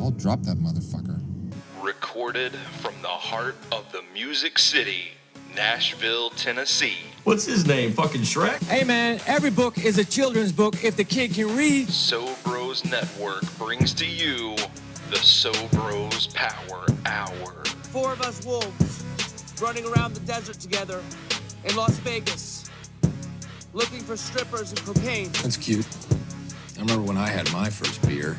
I'll drop that motherfucker. Recorded from the heart of the Music City, Nashville, Tennessee. What's his name? Fucking Shrek? Hey man, every book is a children's book if the kid can read. SoBros Network brings to you the SoBros Power Hour. 4 of us wolves running around the desert together in Las Vegas, looking for strippers and cocaine. That's cute. I remember when I had my first beer.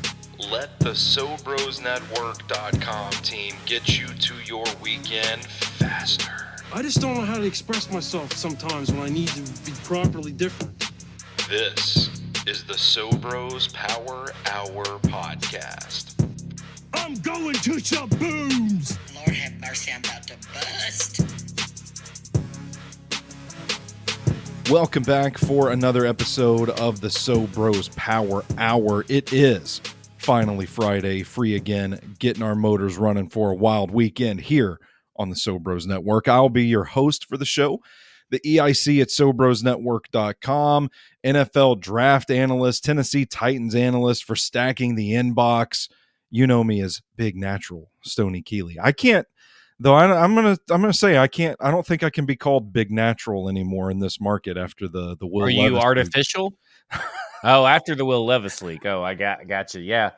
Let the SoBrosNetwork.com team get you to your weekend faster. I just don't know how to express myself sometimes when I need to be properly different. This is the SoBros Power Hour podcast. I'm going to Shabooms! Lord have mercy, I'm about to bust. Welcome back for another episode of the SoBros Power Hour. It is finally Friday, free again, getting our motors running for a wild weekend here on the SoBros Network. I'll be your host for the show, the EIC at SoBrosNetwork.com, NFL draft analyst, Tennessee Titans analyst for Stacking the Inbox. You know me as Big Natural Stoney Keeley. I can't, though. I'm gonna say I can't. I don't think I can be called Big Natural anymore in this market after the Will. Are you Levis artificial? Oh, after the Will Levis leak. Oh, I got you. Yeah,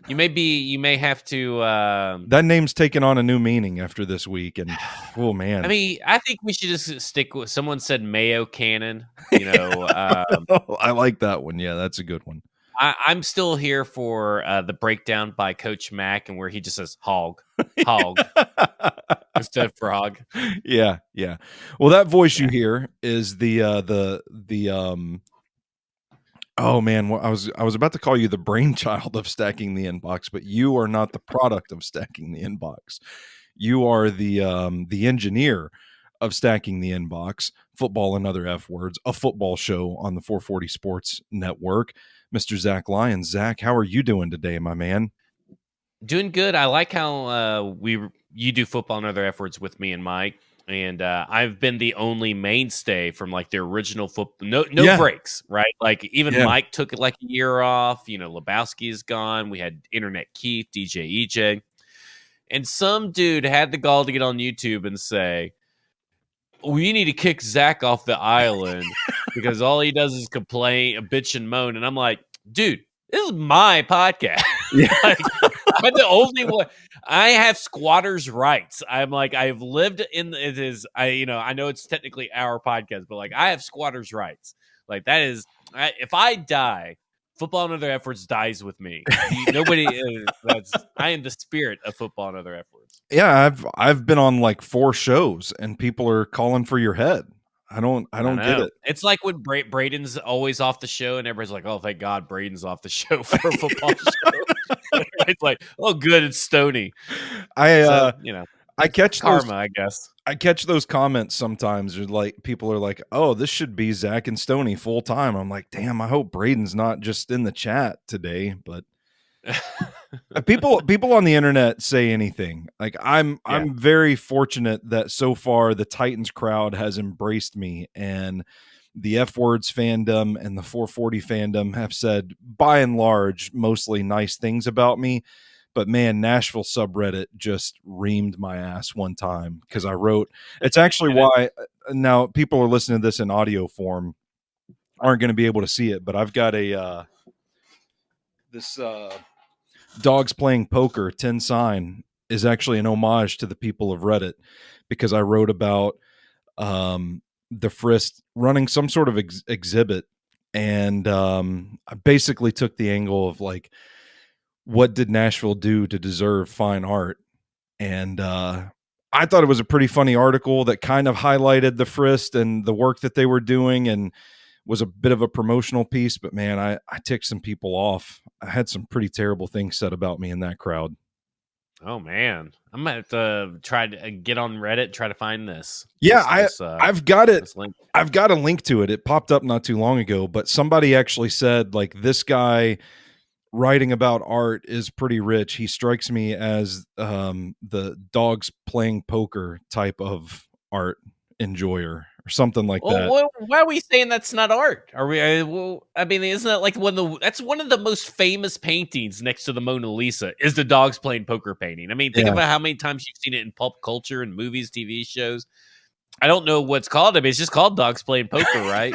you may have to. That name's taken on a new meaning after this week, and oh man. I mean, I think we should just stick with. Someone said Mayo Cannon. You know, I like that one. Yeah, that's a good one. I'm still here for the breakdown by Coach Mack, and where he just says hog instead of frog. Yeah. Well, that voice you hear is the oh man, I was about to call you the brainchild of Stacking the Inbox, but you are not the product of Stacking the Inbox. You are the engineer of Stacking the Inbox, Football and Other F Words, a football show on the 440 Sports Network. Mr. Zach Lyons. Zach, how are you doing today, my man? Doing good. I like how you do Football and Other F Words with me and Mike. And I've been the only mainstay from like the original football. No breaks, right? Like even Mike took like a year off. You know, Lebowski is gone. We had Internet Keith, DJ EJ. And some dude had the gall to get on YouTube and say, we need to kick Zach off the island because all he does is complain, bitch, and moan. And I'm like, dude, this is my podcast. Yeah. Like, I'm the only one. I have squatters' rights. I'm like, I've lived in it is. I know it's technically our podcast, but like, I have squatters' rights. Like that is, if I die, Football and Other Efforts dies with me. Nobody. I am the spirit of Football and Other Efforts. Yeah, I've been on like 4 shows, and people are calling for your head. I don't get it. It's like when Braden's always off the show, and everybody's like, "Oh, thank God, Braden's off the show for a football show." It's like, "Oh, good, it's Stoney." I catch karma, those, I guess. I catch those comments sometimes. Like people are like, "Oh, this should be Zach and Stoney full time." I'm like, "Damn, I hope Braden's not just in the chat today." But people on the internet say anything. Like I'm very fortunate that so far the Titans crowd has embraced me, and the F Words fandom and the 440 fandom have said by and large mostly nice things about me. But man, Nashville subreddit just reamed my ass one time because I wrote. It's actually why now people are listening to this in audio form aren't going to be able to see it, but I've got a this Dogs Playing Poker 10 sign is actually an homage to the people of Reddit because I wrote about the Frist running some sort of exhibit, and I basically took the angle of like, what did Nashville do to deserve fine art? And I thought it was a pretty funny article that kind of highlighted the Frist and the work that they were doing, and was a bit of a promotional piece. But man, I ticked some people off. I had some pretty terrible things said about me in that crowd. Oh man, I'm gonna have to try to get on Reddit, try to find this. Yeah, I've got it. I've got a link to it. It popped up not too long ago, but somebody actually said like, this guy writing about art is pretty rich. He strikes me as the Dogs Playing Poker type of art enjoyer or something like Well, that. why are we saying that's not art? Are we? Well, I mean, isn't that like that's one of the most famous paintings next to the Mona Lisa? Is the dogs playing poker painting? I mean, think Yeah. about how many times you've seen it in pulp culture and movies, TV shows. I don't know what's called. I mean, it's just called dogs playing poker, right?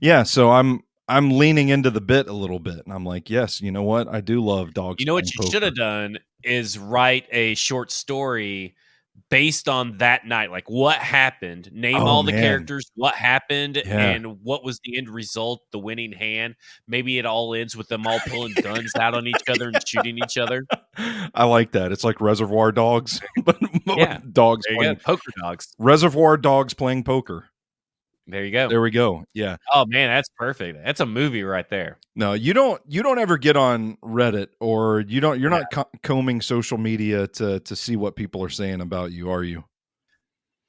Yeah, so I'm leaning into the bit a little bit, and I'm like, yes, you know what? I do love dogs You know what playing you should poker. have done is write a short story based on that night. Like what happened, name Oh all the man, characters, what happened, yeah. and what was the end result, the winning hand. Maybe it all ends with them all pulling guns out on each other and shooting each other. I like that. It's like Reservoir Dogs, but Yeah. dogs There you playing go. Poker dogs. Reservoir Dogs playing poker. There you go. There we go. Yeah. Oh man, that's perfect. That's a movie right there. No, you don't ever get on Reddit, or you're not combing social media to see what people are saying about you, are you?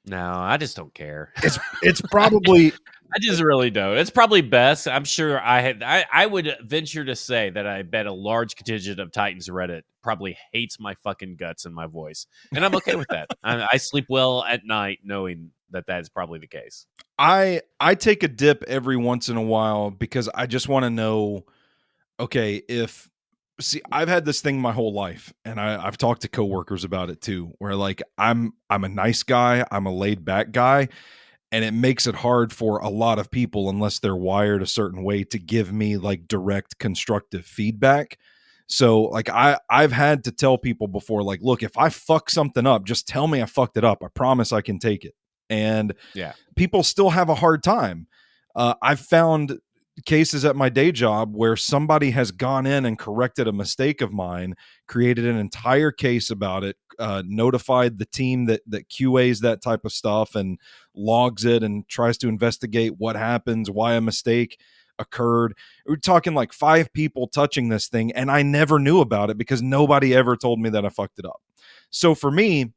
No, I just don't care. It's probably I just really don't. It's probably best. I'm sure I would venture to say that I bet a large contingent of Titans Reddit probably hates my fucking guts and my voice. And I'm okay with that. I sleep well at night knowing that is probably the case. I take a dip every once in a while because I just want to know, okay, I've had this thing my whole life, and I've talked to coworkers about it too, where like I'm a nice guy, I'm a laid back guy, and it makes it hard for a lot of people, unless they're wired a certain way, to give me like direct constructive feedback. So like I've had to tell people before, like, look, if I fuck something up, just tell me I fucked it up. I promise I can take it. And Yeah. people still have a hard time. I've found cases at my day job where somebody has gone in and corrected a mistake of mine, created an entire case about it, notified the team that QAs that type of stuff and logs it and tries to investigate what happens, why a mistake occurred. We're talking like 5 people touching this thing, and I never knew about it because nobody ever told me that I fucked it up. So for me,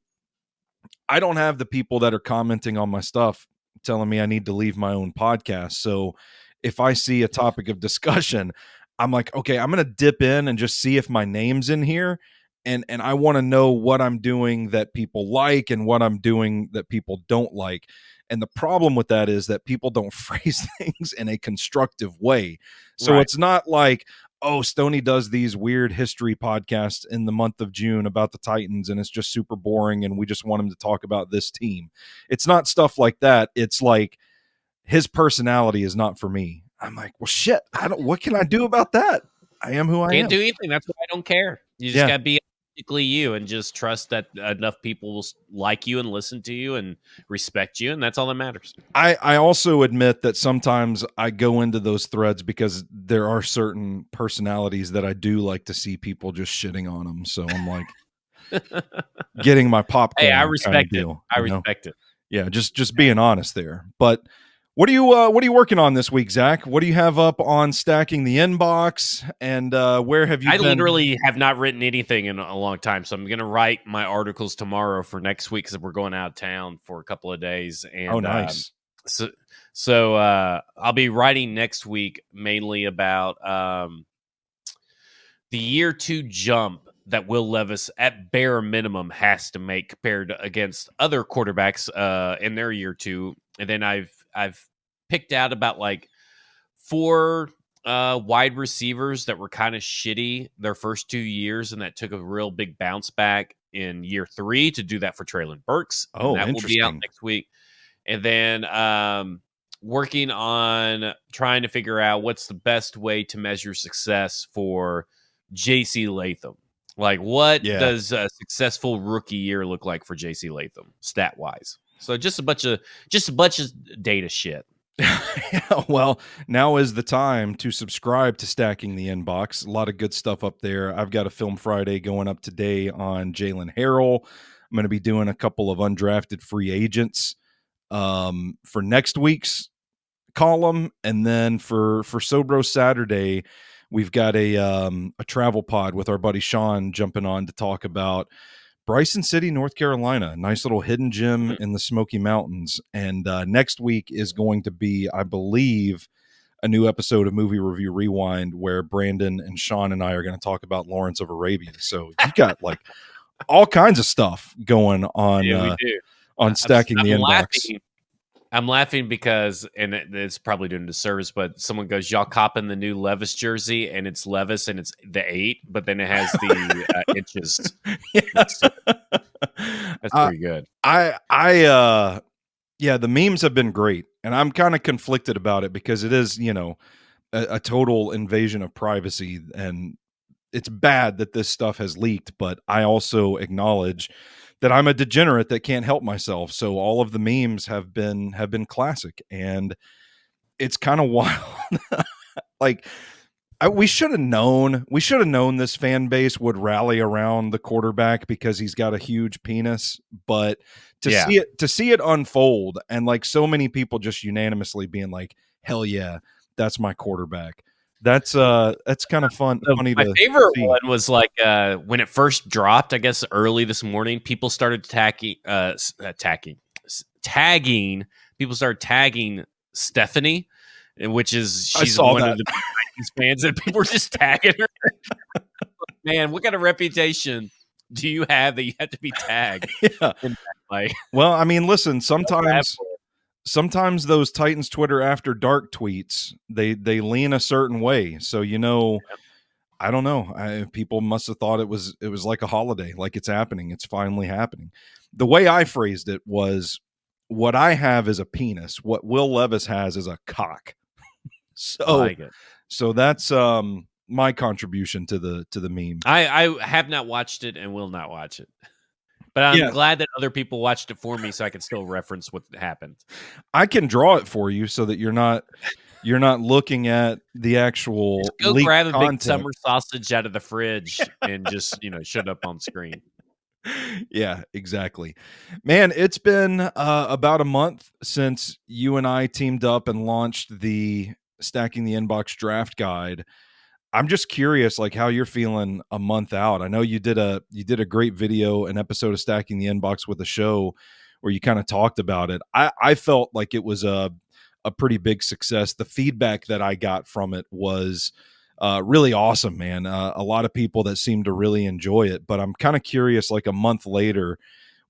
I don't have the people that are commenting on my stuff telling me I need to leave my own podcast. So if I see a topic of discussion, I'm like, okay, I'm going to dip in and just see if my name's in here. And I want to know what I'm doing that people like and what I'm doing that people don't like. And the problem with that is that people don't phrase things in a constructive way. So It's not like, oh, Stoney does these weird history podcasts in the month of June about the Titans, and it's just super boring, and we just want him to talk about this team. It's not stuff like that. It's like his personality is not for me. I'm like, well, shit, what can I do about that? I am who I am. Can't do anything. That's why I don't care. You just got to be authentically you and just trust that enough people will like you and listen to you and respect you, and that's all that matters. I also admit that sometimes I go into those threads because there are certain personalities that I do like to see people just shitting on them. So I'm like getting my popcorn. Hey, I respect it. Deal, I respect it. Yeah, just being honest there. But what are you working on this week, Zach? What do you have up on Stacking the Inbox, and where have you been? I literally have not written anything in a long time, so I'm going to write my articles tomorrow for next week because we're going out of town for a couple of days. And, oh, nice. So I'll be writing next week mainly about the year 2 jump that Will Levis, at bare minimum, has to make compared against other quarterbacks in their year 2. And then I've picked out about like 4 wide receivers that were kind of shitty their first 2 years, and that took a real big bounce back in year 3 to do that for Traylon Burks. Oh, and that will be out next week. And then working on trying to figure out what's the best way to measure success for JC Latham. Like, what does a successful rookie year look like for JC Latham, stat wise? So just a bunch of data shit. Yeah, well, now is the time to subscribe to Stacking the Inbox. A lot of good stuff up there. I've got a Film Friday going up today on Jalen Harrell. I'm going to be doing a couple of undrafted free agents for next week's column, and then for SoBros Saturday, we've got a travel pod with our buddy Sean jumping on to talk about Bryson City, North Carolina, nice little hidden gem in the Smoky Mountains. And next week is going to be, I believe, a new episode of Movie Review Rewind where Brandon and Sean and I are going to talk about Lawrence of Arabia. So you got like all kinds of stuff going on. Yeah, we do. On Stacking the Inbox. I'm laughing because, and it's probably doing a disservice, but someone goes, "Y'all copping the new Levis jersey?" And it's Levis, and it's the 8, but then it has the inches. That's pretty good. Yeah, the memes have been great, and I'm kind of conflicted about it because it is, a total invasion of privacy, and it's bad that this stuff has leaked, but I also acknowledge that I'm a degenerate that can't help myself. So all of the memes have been classic, and it's kind of wild. Like we should have known this fan base would rally around the quarterback because he's got a huge penis, but to see it unfold and like so many people just unanimously being like, hell yeah, that's my quarterback. That's kind of funny. My favorite one was like when it first dropped, I guess early this morning, people started tagging. People started tagging Stephanie, which is she's one of the Titans fans, and people were just tagging her. Man, what kind of reputation do you have that you have to be tagged? Yeah. Well, I mean, listen, sometimes those Titans Twitter after dark tweets, they lean a certain way. So, I don't know. People must have thought it was like a holiday, like it's happening. It's finally happening. The way I phrased it was, what I have is a penis. What Will Levis has is a cock. So that's my contribution to the meme. I have not watched it and will not watch it. But I'm glad that other people watched it for me, so I can still reference what happened. I can draw it for you so that you're not looking at the actual. Just go grab a big summer sausage out of the fridge and just shut up on screen. Yeah, exactly, man. It's been about a month since you and I teamed up and launched the Stacking the Inbox Draft Guide. I'm just curious, like, how you're feeling a month out. I know you did a great video, an episode of Stacking the Inbox with a show where you kind of talked about it. I felt like it was a pretty big success. The feedback that I got from it was really awesome, man. A lot of people that seem to really enjoy it, but I'm kind of curious, like a month later,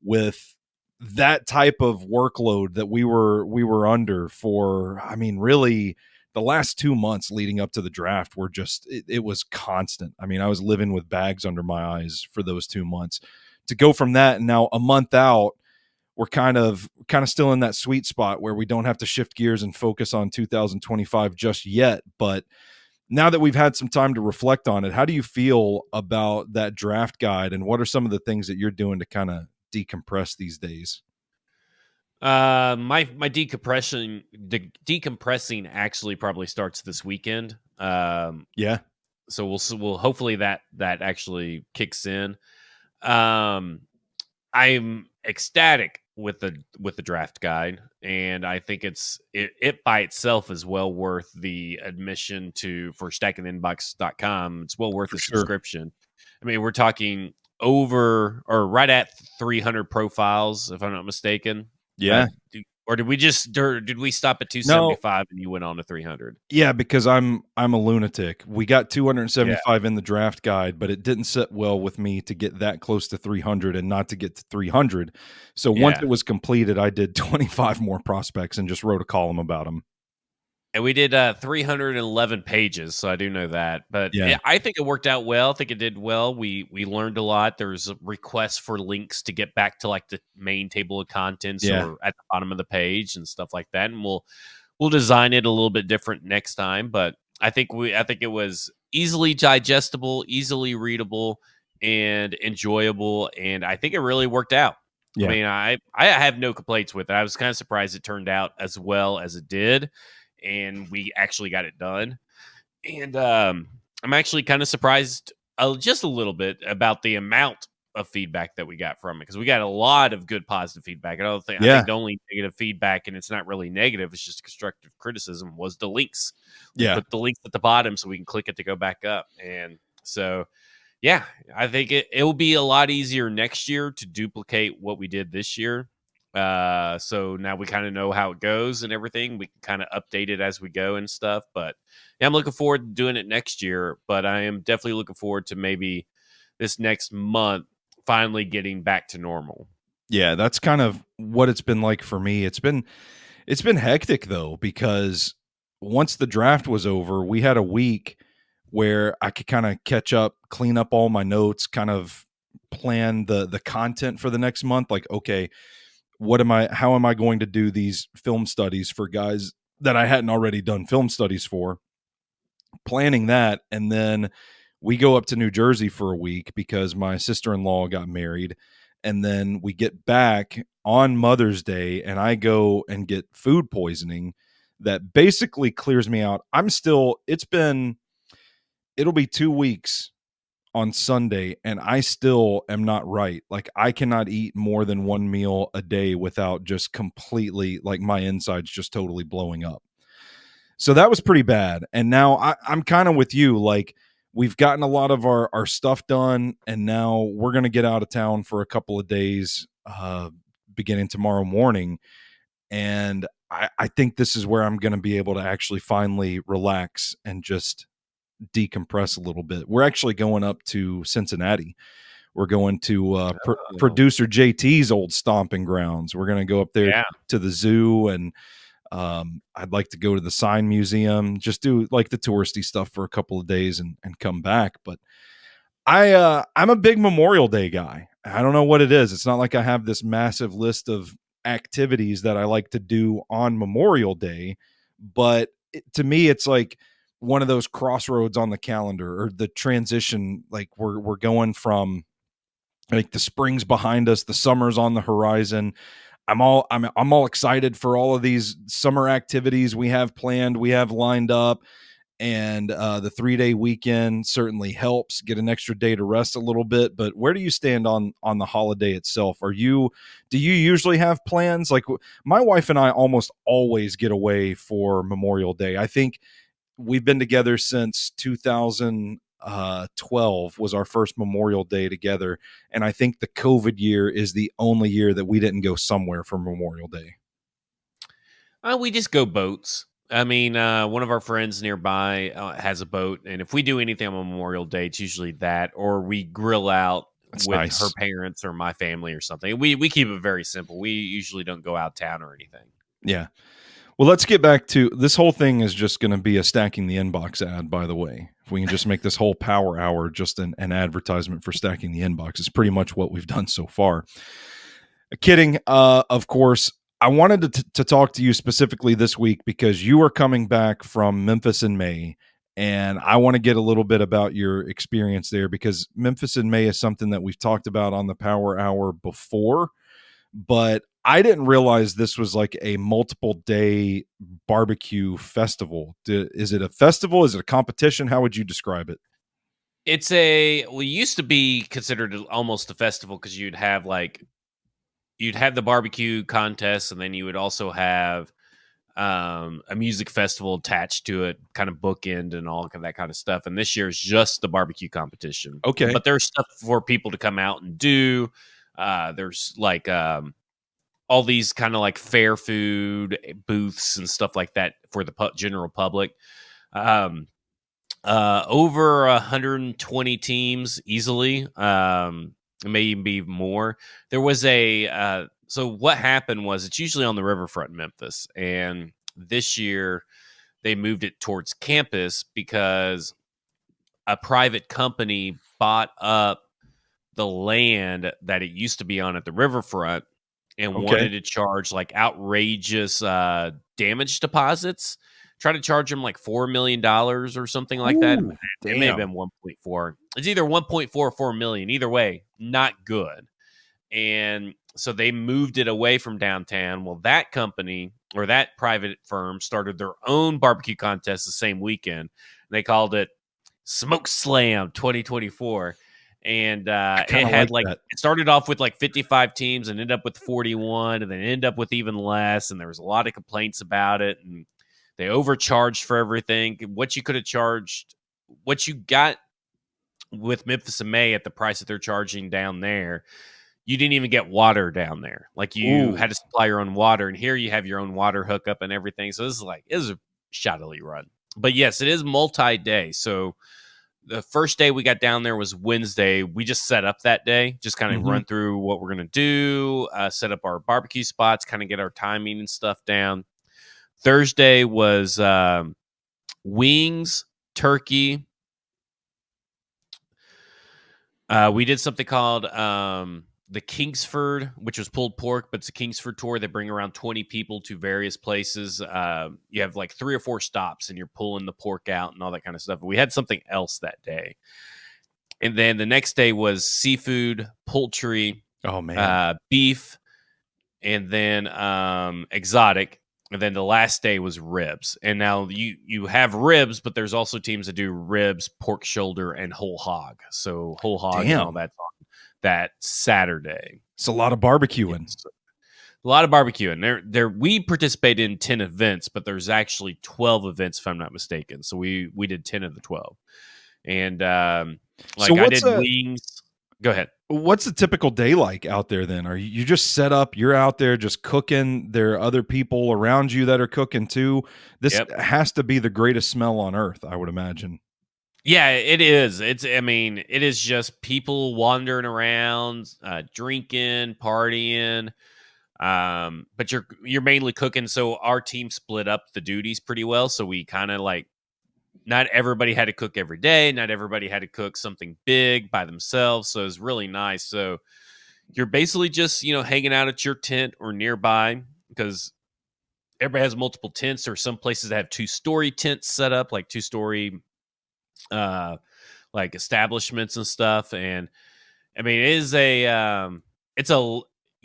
with that type of workload that we were under for, I mean, really the last 2 months leading up to the draft were just, it was constant. I mean, I was living with bags under my eyes for those 2 months. To go from that and now a month out, we're kind of still in that sweet spot where we don't have to shift gears and focus on 2025 just yet. But now that we've had some time to reflect on it, how do you feel about that draft guide, and what are some of the things that you're doing to kind of decompress these days? My decompressing actually probably starts this weekend. Yeah. So we'll hopefully that actually kicks in. I'm ecstatic with the draft guide, and I think it by itself is well worth the admission for stackingtheinbox.com. It's well worth the subscription. I mean, we're talking over or right at 300 profiles, if I'm not mistaken. Yeah. Or did we stop at 275 and you went on to 300? Yeah, because I'm a lunatic. We got 275 in the draft guide, but it didn't sit well with me to get that close to 300 and not to get to 300. So once it was completed, I did 25 more prospects and just wrote a column about them. And we did 311 pages, so I do know that. But I think it worked out well. I think it did well. We learned a lot. There's a request for links to get back to like the main table of contents or at the bottom of the page and stuff like that. And we'll design it a little bit different next time. But I think it was easily digestible, easily readable, and enjoyable. And I think it really worked out. Yeah. I mean, I have no complaints with it. I was kind of surprised it turned out as well as it did. And we actually got it done. And I'm actually kind of surprised just a little bit about the amount of feedback that we got from it, because we got a lot of good positive feedback. I think the only negative feedback, and it's not really negative, it's just constructive criticism, was the links. We put the links at the bottom so we can click it to go back up. And so, yeah, I think it will be a lot easier next year to duplicate what we did this year. So now we kind of know how it goes and everything. We can kind of update it as we go and stuff. But yeah, I'm looking forward to doing it next year. But I am definitely looking forward to maybe this next month finally getting back to normal. Yeah, that's kind of what it's been like for me. It's been It's been hectic though, because once the draft was over, we had a week where I could kind of catch up, clean up all my notes, kind of plan the content for the next month. Like, okay, how am I going to do these film studies for guys that I hadn't already done film studies for? Planning that, and then we go up to New Jersey for a week because my sister-in-law got married, and then we get back on Mother's Day, and I go and get food poisoning that basically clears me out. It'll be 2 weeks on Sunday, and I still am not right. Like, I cannot eat more than one meal a day without just completely, like, my insides just totally blowing up. So that was pretty bad. And now I'm kind of with you. Like, we've gotten a lot of our stuff done, and now we're going to get out of town for a couple of days, beginning tomorrow morning. And I think this is where I'm going to be able to actually finally relax and just decompress a little bit. We're actually going up to Cincinnati. We're going to producer JT's old stomping grounds. We're going to go up there to the zoo, and I'd like to go to the sign museum, just do like the touristy stuff for a couple of days and come back. But I'm a big Memorial Day guy. I don't know what it is. It's not like I have this massive list of activities that I like to do on Memorial Day, but to me, it's like one of those crossroads on the calendar, or the transition. Like, we're going from, like, the spring's behind us, the summer's on the horizon. I'm all excited for all of these summer activities we have planned, we have lined up, and the 3-day weekend certainly helps get an extra day to rest a little bit. But where do you stand on the holiday itself? Do you usually have plans? Like, my wife and I almost always get away for Memorial Day. I think we've been together since 2012 was our first Memorial Day together. And I think the COVID year is the only year that we didn't go somewhere for Memorial Day. We just go boats. I mean, one of our friends nearby has a boat, and if we do anything on Memorial Day, it's usually that, or we grill out with nice. her parents or my family or something. We keep it very simple. We usually don't go out of town or anything. Yeah. Well, let's get back to this. Whole thing is just going to be a stacking the inbox ad, by the way. If we can just make this whole power hour just an advertisement for stacking the inbox, it's pretty much what we've done so far. Kidding. Of course, I wanted to talk to you specifically this week because you are coming back from Memphis in May, and I want to get a little bit about your experience there, because Memphis in May is something that we've talked about on the Power Hour before, but I didn't realize this was like a multiple day barbecue festival. Is it a festival? Is it a competition? How would you describe it? It used to be considered almost a festival, because you'd have the barbecue contest, and then you would also have a music festival attached to it, kind of bookend and all of that kind of stuff. And this year is just the barbecue competition. Okay. But there's stuff for people to come out and do. There's like all these kind of like fair food booths and stuff like that for the general public. Over 120 teams easily. It may even be more. There was so what happened was, it's usually on the riverfront in Memphis, and this year they moved it towards campus because a private company bought up the land that it used to be on at the riverfront and wanted to charge like outrageous damage deposits. Try to charge them like $4 million or something like that. It may have been 1.4. It's either 1.4 or 4 million. Either way, not good. And so they moved it away from downtown. Well, that company, or that private firm, started their own barbecue contest the same weekend. They called it Smoke Slam 2024. And it had it started off with like 55 teams and ended up with 41, and then ended up with even less. And there was a lot of complaints about it. And they overcharged for everything. What you could have charged, what you got with Memphis in May at the price that they're charging down there, you didn't even get water down there. Like, you had to supply your own water, and here you have your own water hookup and everything. So it was a shoddily run. But yes, it is multi-day. So the first day we got down there was Wednesday. We just set up that day, just kind of run through what we're going to do, set up our barbecue spots, kind of get our timing and stuff down. Thursday was wings, turkey. We did something called the Kingsford, which was pulled pork, but it's a Kingsford tour. They bring around 20 people to various places. You have like 3 or 4 stops, and you're pulling the pork out and all that kind of stuff. We had something else that day. And then the next day was seafood, poultry, Oh man, beef, and then exotic. And then the last day was ribs. And now you have ribs, but there's also teams that do ribs, pork shoulder, and whole hog. So whole hog and all damn, that's on that Saturday. it's a lot of barbecuing. It's a lot of barbecuing. There we participated in 10 events, but there's actually 12 events if I'm not mistaken. So we did 10 of the 12. And like So I did wings. Go ahead. What's the typical day like out there then? Are you just set up, you're out there just cooking, there are other people around you that are cooking too? This has to be the greatest smell on earth, I would imagine. Yeah, it is. It is just people wandering around, drinking, partying. But you're mainly cooking. So our team split up the duties pretty well. So we kind of like, not everybody had to cook every day. Not everybody had to cook something big by themselves. So it was really nice. So you're basically just, hanging out at your tent or nearby, because everybody has multiple tents, or some places that have 2-story tents set up, like 2-story like establishments and stuff. And it is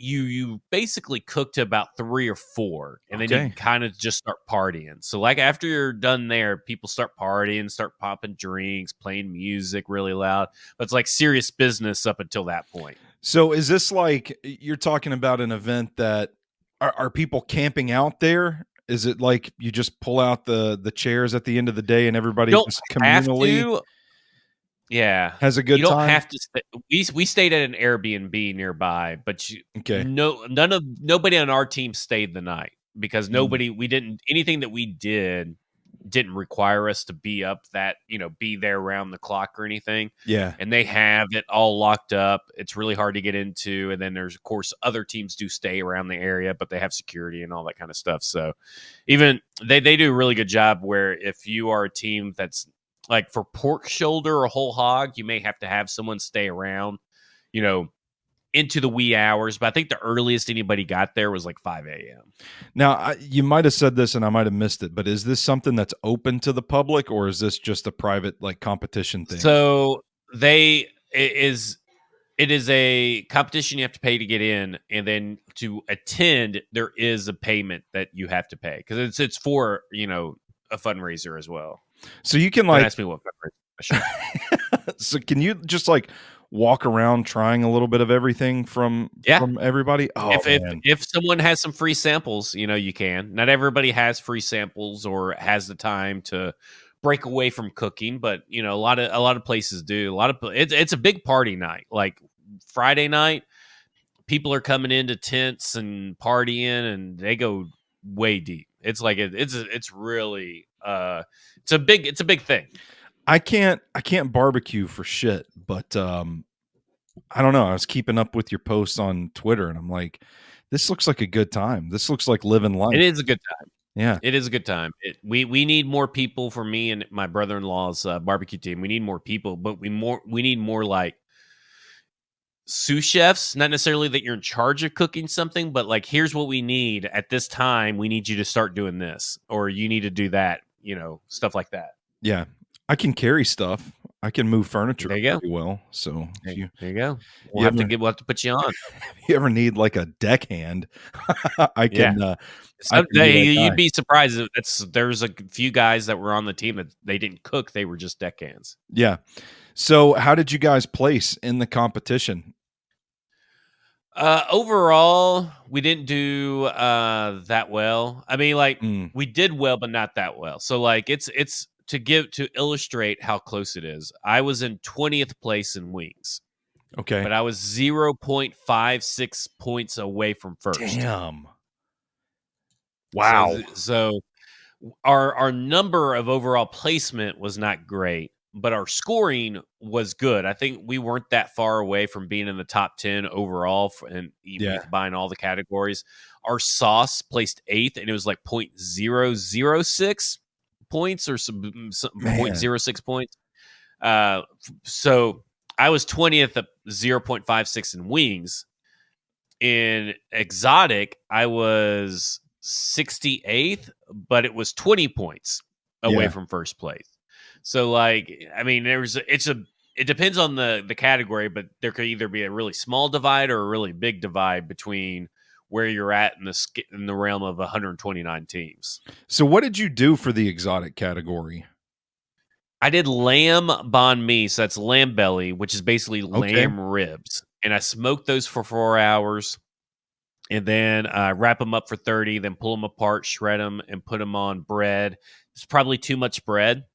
you basically cook to about 3 or 4, and then you kind of just start partying. So like after you're done there, people start partying, start popping drinks, playing music really loud. But it's like serious business up until that point. So is this like, you're talking about an event that are people camping out there? Is it like you just pull out the chairs at the end of the day and everybody just communally has a good time? You don't have to stay. We stayed at an Airbnb nearby, but nobody on our team stayed the night, because anything that we didn't require us to be up that, be there around the clock or anything. Yeah. And they have it all locked up. It's really hard to get into. And then there's, of course, other teams do stay around the area, but they have security and all that kind of stuff. So even they do a really good job where if you are a team that's like for pork shoulder or whole hog, you may have to have someone stay around, into the wee hours. But I think the earliest anybody got there was like 5 a.m. Now, you might have said this and I might have missed it, but is this something that's open to the public, or is this just a private like competition thing? So it is a competition you have to pay to get in, and then to attend there is a payment that you have to pay, because it's for a fundraiser as well. So you can Don't ask me what fundraiser. So can you just like walk around trying a little bit of everything from everybody? Oh, if someone has some free samples, you can. Not everybody has free samples or has the time to break away from cooking, but a lot of places do. It's a big party night. Like Friday night, people are coming into tents and partying, and they go way deep. It's like it's really it's a big thing. I can't barbecue for shit, but I don't know. I was keeping up with your posts on Twitter, and I'm like, this looks like a good time. This looks like living life. It is a good time. Yeah, it is a good time. We need more people for me and my brother-in-law's barbecue team. We need more people, but we need more like sous chefs. Not necessarily that you're in charge of cooking something, but like, here's what we need at this time. We need you to start doing this, or you need to do that. Stuff like that. Yeah, I can carry stuff. I can move furniture pretty well. So there you go. We'll have to put you on. If you ever need like a deckhand, I can. You'd be surprised. There's a few guys that were on the team that they didn't cook; they were just deckhands. Yeah. So, how did you guys place in the competition? Overall, we didn't do that well. We did well, but not that well. So, like, it's to illustrate how close it is. I was in 20th place in wings. Okay. But I was 0.56 points away from first. Damn. Wow. So our number of overall placement was not great, but our scoring was good. I think we weren't that far away from being in the top 10 overall, and even Yeah. combine all the categories. Our sauce placed 8th, and it was like 0.006 points or some Man. 0.06 points. So I was 20th at 0.56 in wings. In exotic, I was 68th, but it was 20 points away Yeah. from first place. So, like, I mean, it depends on the category, but there could either be a really small divide or a really big divide between where you're at in the realm of 129 teams. So what did you do for the exotic category? I did lamb banh mi, so that's lamb belly, which is basically Okay. lamb ribs, and I smoked those for 4 hours, and then wrap them up for 30, then pull them apart, shred them, and put them on bread. It's probably too much bread,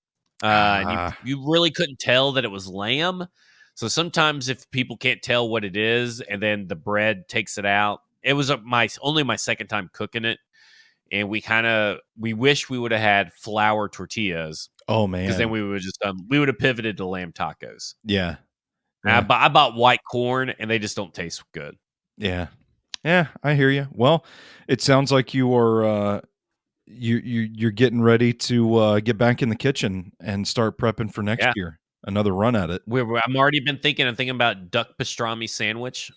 and you really couldn't tell that it was lamb. So sometimes if people can't tell what it is, and then the bread takes it out, it was only my second time cooking it, and we wish we would have had flour tortillas. Oh Because then man. we would have pivoted to lamb tacos. Yeah. And I bought white corn, and they just don't taste good. Yeah. Yeah, I hear you. Well, it sounds like you are you're getting ready to get back in the kitchen and start prepping for next Yeah. year. Another run at it. I'm already been thinking. I'm thinking about duck pastrami sandwich.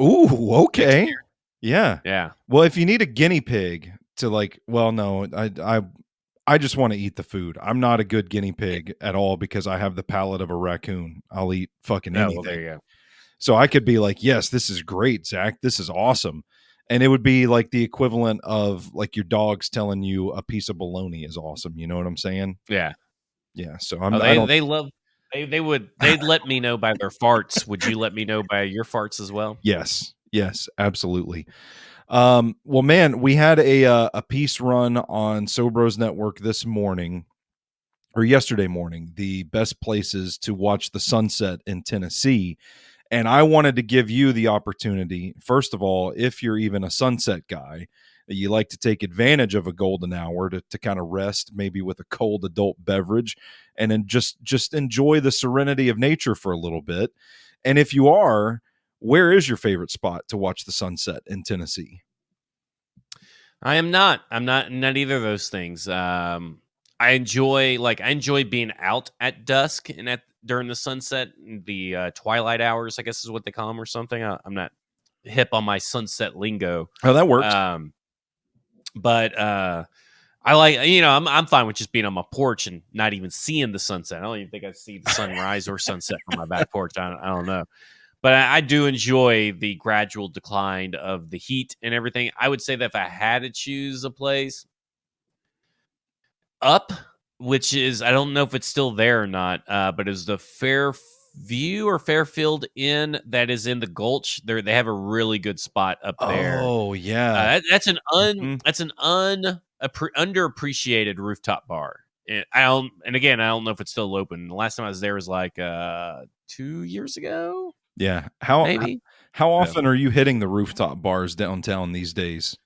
Ooh, okay. Yeah. Yeah. Well, if you need a guinea pig to no, I just want to eat the food. I'm not a good guinea pig at all because I have the palate of a raccoon. I'll eat fucking Oh, anything. well, there you go. So I could be like, yes, this is great, Zach. This is awesome. And it would be like the equivalent of like your dog's telling you a piece of bologna is awesome. You know what I'm saying? Yeah. Yeah. So they'd let me know by their farts. Would you let me know by your farts as well? Yes. Yes, absolutely. Well, man, we had a piece run on SoBros Network this morning or yesterday morning, the best places to watch the sunset in Tennessee. And I wanted to give you the opportunity, first of all, if you're even a sunset guy, you like to take advantage of a golden hour to kind of rest, maybe with a cold adult beverage, and then just enjoy the serenity of nature for a little bit. And if you are, where is your favorite spot to watch the sunset in Tennessee? I'm not either of those things. I enjoy being out at dusk and during the sunset, the twilight hours, I guess is what they call them or something. I'm not hip on my sunset lingo. Oh, that works. But I like, I'm fine with just being on my porch and not even seeing the sunset. I don't even think I see the sunrise or sunset from my back porch. I don't know. But I do enjoy the gradual decline of the heat and everything. I would say that if I had to choose a place, Up, which is, I don't know if it's still there or not, but it's the Fairview or Fairfield Inn that is in the Gulch. They have a really good spot up there. Oh yeah, that's an underappreciated rooftop bar. And I don't know if it's still open. The last time I was there was like 2 years ago. Yeah. Maybe. How often are you hitting the rooftop bars downtown these days?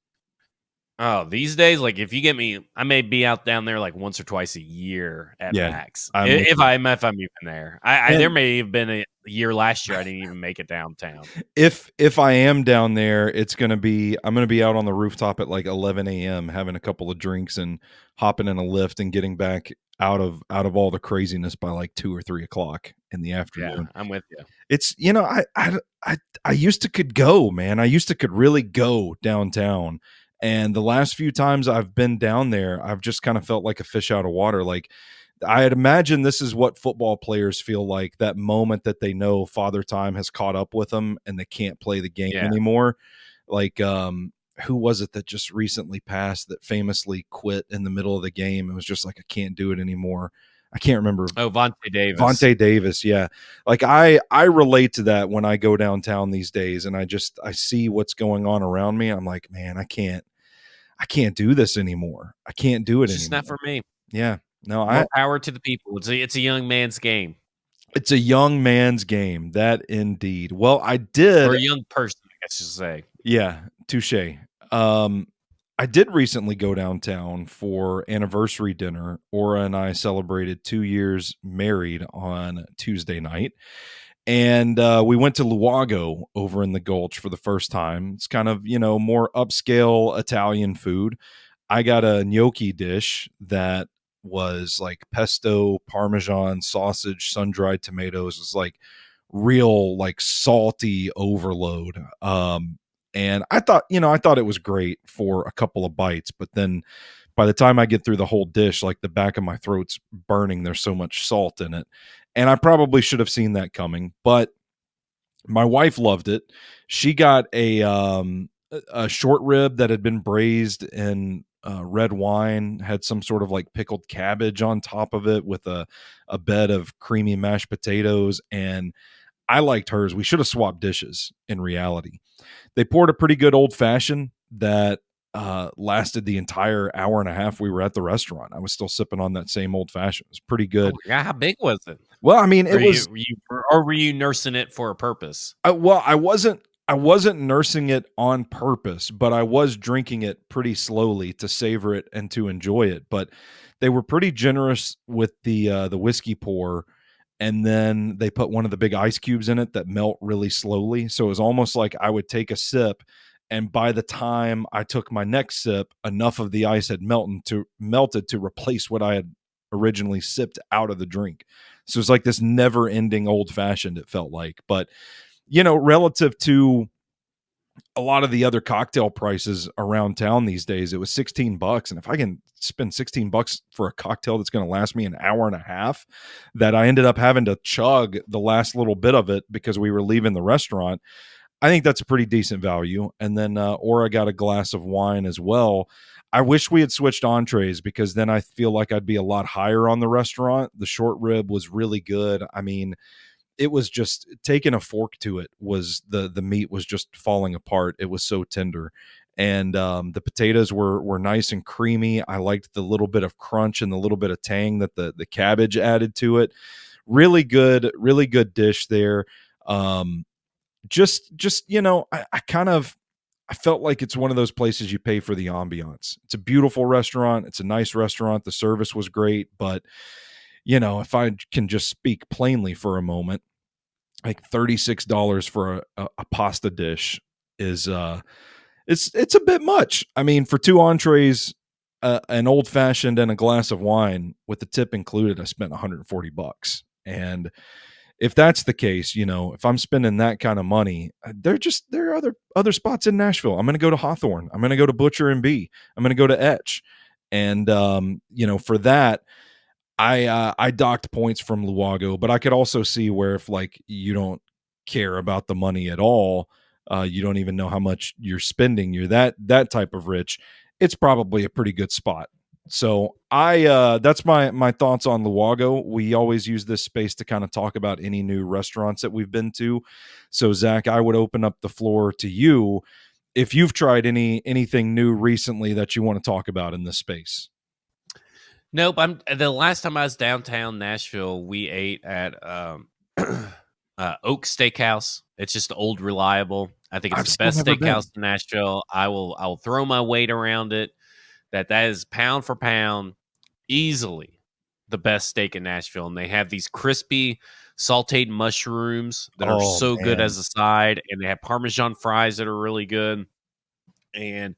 Oh, these days, like if you get me, I may be out down there like once or twice a year at max. If I'm even there. There may have been a year last year I didn't even make it downtown. If I am down there, I'm gonna be out on the rooftop at like 11 a.m. having a couple of drinks and hopping in a lift and getting back out of all the craziness by like 2 or 3 o'clock in the afternoon. Yeah, I'm with you. It's I used to could go, man. I used to could really go downtown. And the last few times I've been down there, I've just kind of felt like a fish out of water. Like I'd imagine this is what football players feel like, that moment that they know Father Time has caught up with them and they can't play the game anymore. Like, who was it that just recently passed that famously quit in the middle of the game? It was just like, I can't do it anymore. I can't remember. Oh, Vontae Davis. Vontae Davis, yeah. Like I relate to that when I go downtown these days and I see what's going on around me. I'm like, man, I can't do this anymore. I can't do it anymore. It's just not for me. Yeah. No, More power to the people. It's a young man's game. It's a young man's game. That indeed. Well, I did. Or a young person, I guess you say. Yeah, touche. I did recently go downtown for anniversary dinner. Aura and I celebrated 2 years married on Tuesday night. And we went to Luago over in the Gulch for the first time. It's kind of, more upscale Italian food. I got a gnocchi dish that was like pesto, parmesan, sausage, sun-dried tomatoes. It's like real like salty overload. And I thought it was great for a couple of bites, but then by the time I get through the whole dish, like the back of my throat's burning. There's so much salt in it. And I probably should have seen that coming, but my wife loved it. She got a short rib that had been braised in red wine, had some sort of like pickled cabbage on top of it with a bed of creamy mashed potatoes. And I liked hers. We should have swapped dishes in reality. They poured a pretty good old fashioned that lasted the entire hour and a half we were at the restaurant. I was still sipping on that same old fashioned. It was pretty good. Oh, yeah, how big was it? Well, I mean, it Were was. were you nursing it for a purpose? I wasn't. I wasn't nursing it on purpose, but I was drinking it pretty slowly to savor it and to enjoy it. But they were pretty generous with the whiskey pour, and then they put one of the big ice cubes in it that melt really slowly. So it was almost like I would take a sip, and by the time I took my next sip, enough of the ice had melted to replace what I had originally sipped out of the drink. So it's like this never ending old fashioned, it felt like. But, relative to a lot of the other cocktail prices around town these days, it was $16. And if I can spend $16 for a cocktail that's going to last me an hour and a half, that I ended up having to chug the last little bit of it because we were leaving the restaurant, I think that's a pretty decent value. And then Aura got a glass of wine as well. I wish we had switched entrees because then I feel like I'd be a lot higher on the restaurant. The short rib was really good. I mean, it was just taking a fork to it was the meat was just falling apart. It was so tender. And the potatoes were nice and creamy. I liked the little bit of crunch and the little bit of tang that the cabbage added to it. Really good dish there. Just I felt like it's one of those places you pay for the ambiance. It's a beautiful restaurant. It's a nice restaurant. The service was great, but if I can just speak plainly for a moment, like $36 for a pasta dish is it's a bit much. I mean, for two entrees, an old fashioned and a glass of wine with the tip included, I spent $140. And if that's the case, if I'm spending that kind of money, there are other spots in Nashville. I'm going to go to Hawthorne. I'm going to go to Butcher and B. I'm going to go to Etch. And, for that, I docked points from Luago, but I could also see where if like you don't care about the money at all, you don't even know how much you're spending, you're that type of rich, it's probably a pretty good spot. So that's my thoughts on Luago. We always use this space to kind of talk about any new restaurants that we've been to. So Zach, I would open up the floor to you if you've tried anything new recently that you want to talk about in this space. Nope. The last time I was downtown Nashville, we ate at Oak Steakhouse. It's just old reliable. I think it's the best steakhouse in Nashville. I will throw my weight around it. That is pound for pound, easily the best steak in Nashville. And they have these crispy sauteed mushrooms that are so good as a side, and they have Parmesan fries that are really good. And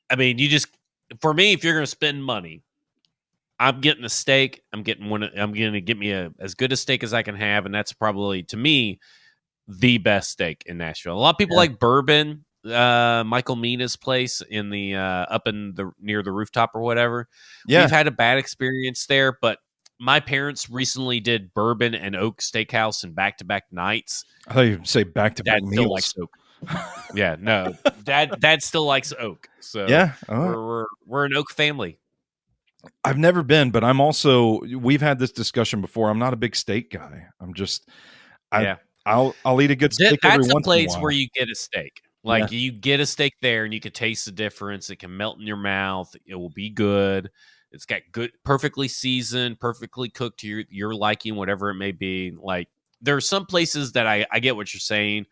I mean, for me, if you're going to spend money, I'm getting a steak. I'm going to get me as good a steak as I can have, and that's probably, to me, the best steak in Nashville. A lot of people like bourbon. Michael Mina's place in the near the rooftop or whatever. Yeah, we've had a bad experience there, but my parents recently did Bourbon and Oak Steakhouse in back-to-back nights. I thought you'd say back-to-back meals. Still likes Oak. Yeah, no, Dad still likes Oak. So yeah, we're an Oak family. I've never been, but we've had this discussion before. I'm not a big steak guy. I'll eat a good steak every once in a while. That's a place where you get a steak. Like you get a steak there and you can taste the difference. It can melt in your mouth. It will be good. It's got good, perfectly seasoned, perfectly cooked to your liking, whatever it may be. Like there are some places that I get what you're saying.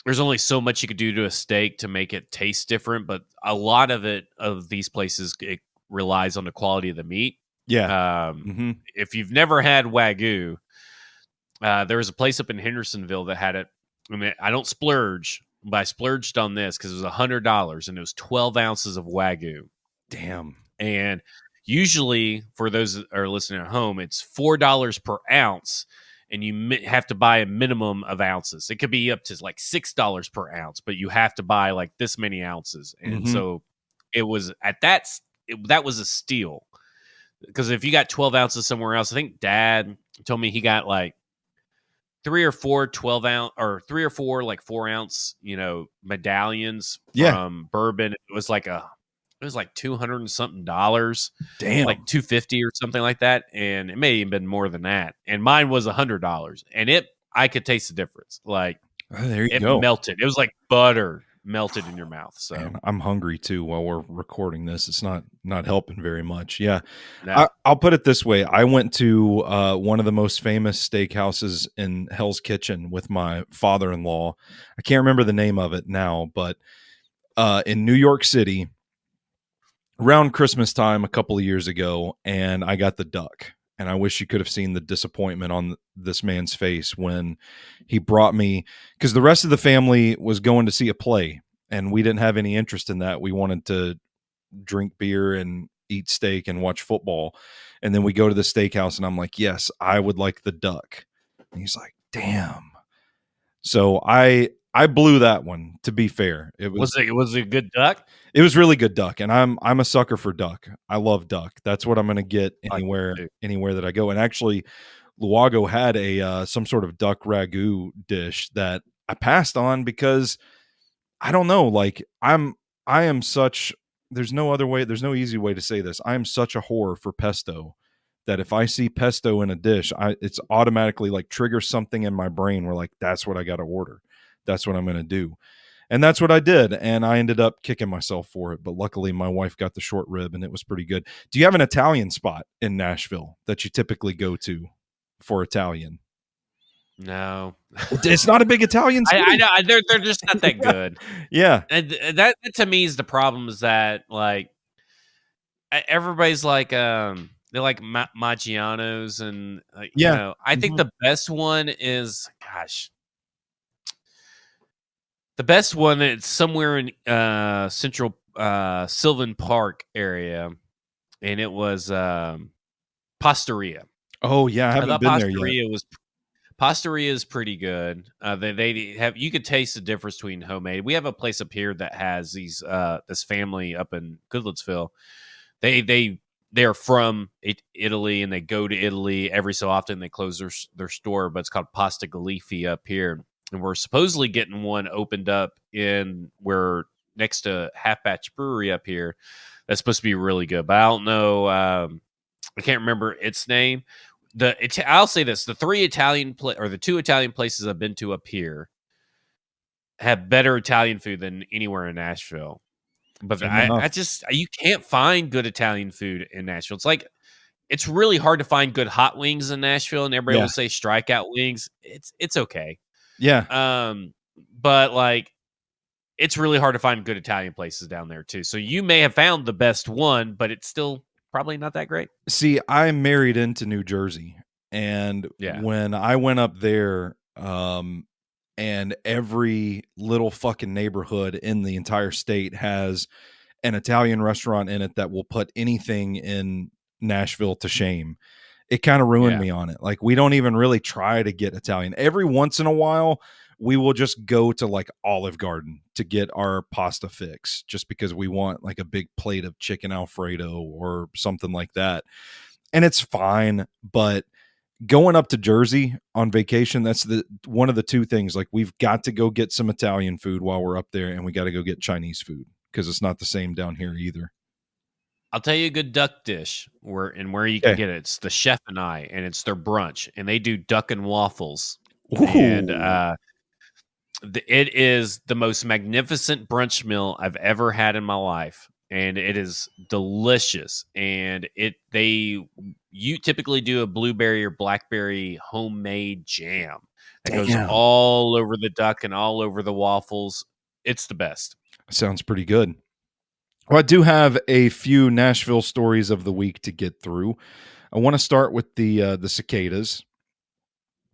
there's only so much you could do to a steak to make it taste different, but a lot of these places, it relies on the quality of the meat. Yeah. If you've never had Wagyu, there was a place up in Hendersonville that had it. I mean, I don't splurge, but I splurged on this because it was $100 and it was 12 ounces of Wagyu. Damn. And usually, for those that are listening at home, it's $4 per ounce, and you have to buy a minimum of ounces. It could be up to like $6 per ounce, but you have to buy like this many ounces. And so it was at that was a steal, because if you got 12 ounces somewhere else, I think Dad told me he got like 3 or 4 12 ounce or 3 or 4 like 4 ounce, medallions from bourbon. It was like $200 and something dollars. Damn. Like $250 or something like that. And it may have been more than that. And mine was $100. And I could taste the difference. Like, there you it go. melted. It was like butter melted in your mouth. So Man, I'm hungry too while we're recording this. It's not helping very much. Yeah. No. I'll put it this way. I went to one of the most famous steakhouses in Hell's Kitchen with my father-in-law. I can't remember the name of it now, but in New York City around Christmas time a couple of years ago, and I got the duck. And I wish you could have seen the disappointment on this man's face when he brought me, because the rest of the family was going to see a play and we didn't have any interest in that. We wanted to drink beer and eat steak and watch football. And then we go to the steakhouse and I'm like, yes, I would like the duck. And he's like, damn. So I blew that one, to be fair. Was it a good duck? It was really good duck, and I'm a sucker for duck. I love duck. That's what I'm going to get anywhere that I go. And actually, Luago had some sort of duck ragu dish that I passed on because I don't know. Like I am such. There's no other way. There's no easy way to say this. I am such a whore for pesto that if I see pesto in a dish, it's automatically like triggers something in my brain where like that's what I got to order. That's what I'm going to do. And that's what I did. And I ended up kicking myself for it. But luckily, my wife got the short rib and it was pretty good. Do you have an Italian spot in Nashville that you typically go to for Italian? No. It's not a big Italian city. I know. They're just not that good. Yeah. And that to me is the problem, is that like everybody's like they're like Maggiano's, and I think the best one is, the best one, it's somewhere in central Sylvan Park area, and it was Pastaria. Oh yeah, I haven't been there yet. Pastaria is pretty good. They have, you could taste the difference between homemade. We have a place up here that has these this family up in Goodlettsville. They're from Italy, and they go to Italy every so often. They close their store, but it's called Pasta Gallifi up here. And we're supposedly getting one opened up next to Half Batch Brewery up here. That's supposed to be really good, but I don't know. I can't remember its name. I'll say this: the the 2 Italian places I've been to up here have better Italian food than anywhere in Nashville. But you can't find good Italian food in Nashville. It's like, it's really hard to find good hot wings in Nashville, and everybody will say strikeout wings. It's okay. Yeah. But like, it's really hard to find good Italian places down there too. So you may have found the best one, but it's still probably not that great. See, I'm married into New Jersey, and when I went up there, and every little fucking neighborhood in the entire state has an Italian restaurant in it that will put anything in Nashville to shame. It kind of ruined me on it. Like, we don't even really try to get Italian. Every once in a while, we will just go to like Olive Garden to get our pasta fix, just because we want like a big plate of chicken Alfredo or something like that. And it's fine. But going up to Jersey on vacation, that's one of the 2 things. Like, we've got to go get some Italian food while we're up there, and we got to go get Chinese food, because it's not the same down here either. I'll tell you a good duck dish where you can get it. It's the Chef and I, and it's their brunch, and they do duck and waffles. Ooh. And it is the most magnificent brunch meal I've ever had in my life. and it is delicious. And you typically do a blueberry or blackberry homemade jam that goes Damn. all over the duck and all over the waffles. It's the best. Sounds pretty good. Well, I do have a few Nashville stories of the week to get through. I want to start with the cicadas.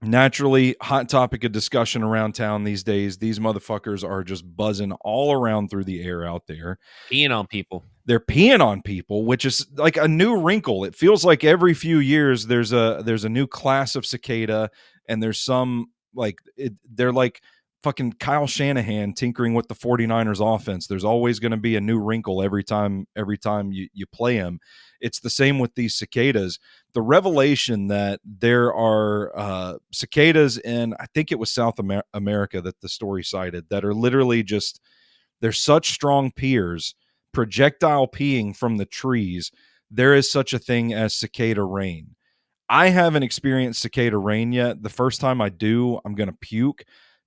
Naturally, hot topic of discussion around town these days. These motherfuckers are just buzzing all around through the air out there. Peeing on people. They're peeing on people, which is like a new wrinkle. It feels like every few years there's a new class of cicada, and there's some they're like fucking Kyle Shanahan tinkering with the 49ers offense. There's always going to be a new wrinkle every time you play him. It's the same with these cicadas. The revelation that there are cicadas in, I think it was South America that the story cited, that are literally just, they're such strong peers, projectile peeing from the trees. There is such a thing as cicada rain. I haven't experienced cicada rain yet. The first time I do, I'm going to puke.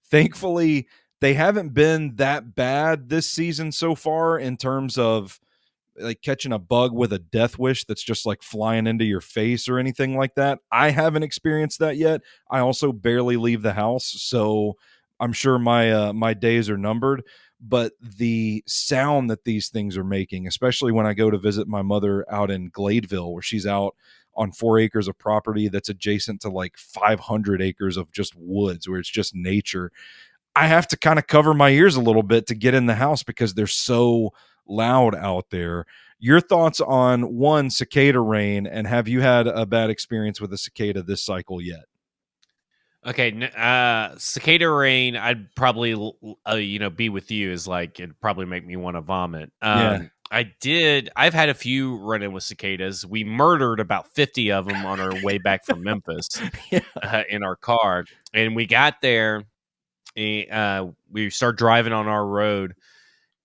Thankfully, they haven't been that bad this season so far in terms of like catching a bug with a death wish that's just like flying into your face or anything like that. I haven't experienced that yet. I also barely leave the house, so I'm sure my days are numbered. But the sound that these things are making, especially when I go to visit my mother out in Gladeville, where she's out on 4 acres of property that's adjacent to like 500 acres of just woods where it's just nature, I have to kind of cover my ears a little bit to get in the house because they're so loud out there. Your thoughts on one, cicada rain, and have you had a bad experience with a cicada this cycle yet? Okay, cicada rain, I'd probably be with you, is like it'd probably make me want to vomit. I've had a few run in with cicadas. We murdered about 50 of them on our way back from Memphis in our car, and we got there, and we started driving on our road,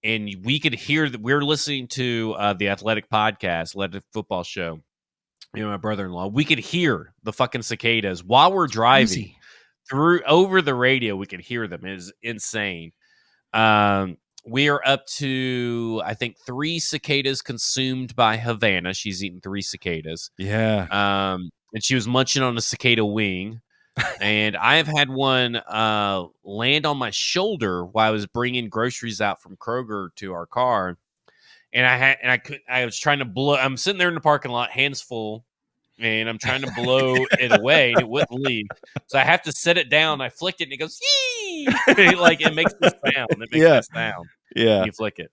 and we could hear that we were listening to the Athletic podcast, Athletic Football Show. My brother-in-law, we could hear the fucking cicadas while we're driving through over the radio. We could hear them. It is insane. We are up to, I think, 3 cicadas consumed by Havana. She's eaten 3 cicadas. Yeah. And she was munching on a cicada wing. And I have had one land on my shoulder while I was bringing groceries out from Kroger to our car. And I was trying to blow. I'm sitting there in the parking lot, hands full, and I'm trying to blow it away, and it wouldn't leave. So I have to set it down. I flicked it, and it goes, yee! Like it makes this sound. It makes this sound. Yeah. When you flick it.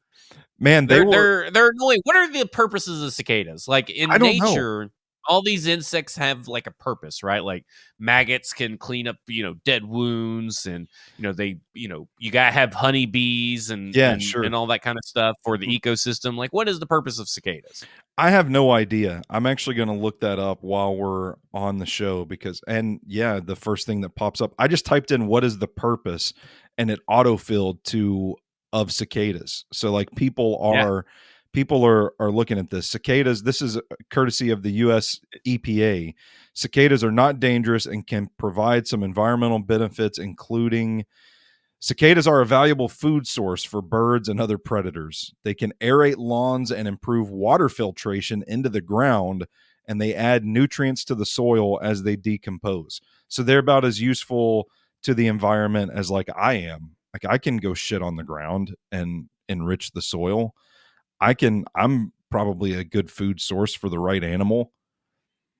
Man, they're annoying. What are the purposes of cicadas? Like in nature, all these insects have like a purpose, right? Like maggots can clean up, dead wounds, and you gotta have honeybees and all that kind of stuff for the ecosystem. Like, what is the purpose of cicadas? I have no idea. I'm actually going to look that up while we're on the show the first thing that pops up, I just typed in what is the purpose, and it autofilled of cicadas. So like people are looking at this. Cicadas, this is courtesy of the US EPA. Cicadas are not dangerous and can provide some environmental benefits, including cicadas are a valuable food source for birds and other predators. They can aerate lawns and improve water filtration into the ground, and they add nutrients to the soil as they decompose. So they're about as useful to the environment as like I am. Like I can go shit on the ground and enrich the soil. I'm probably a good food source for the right animal.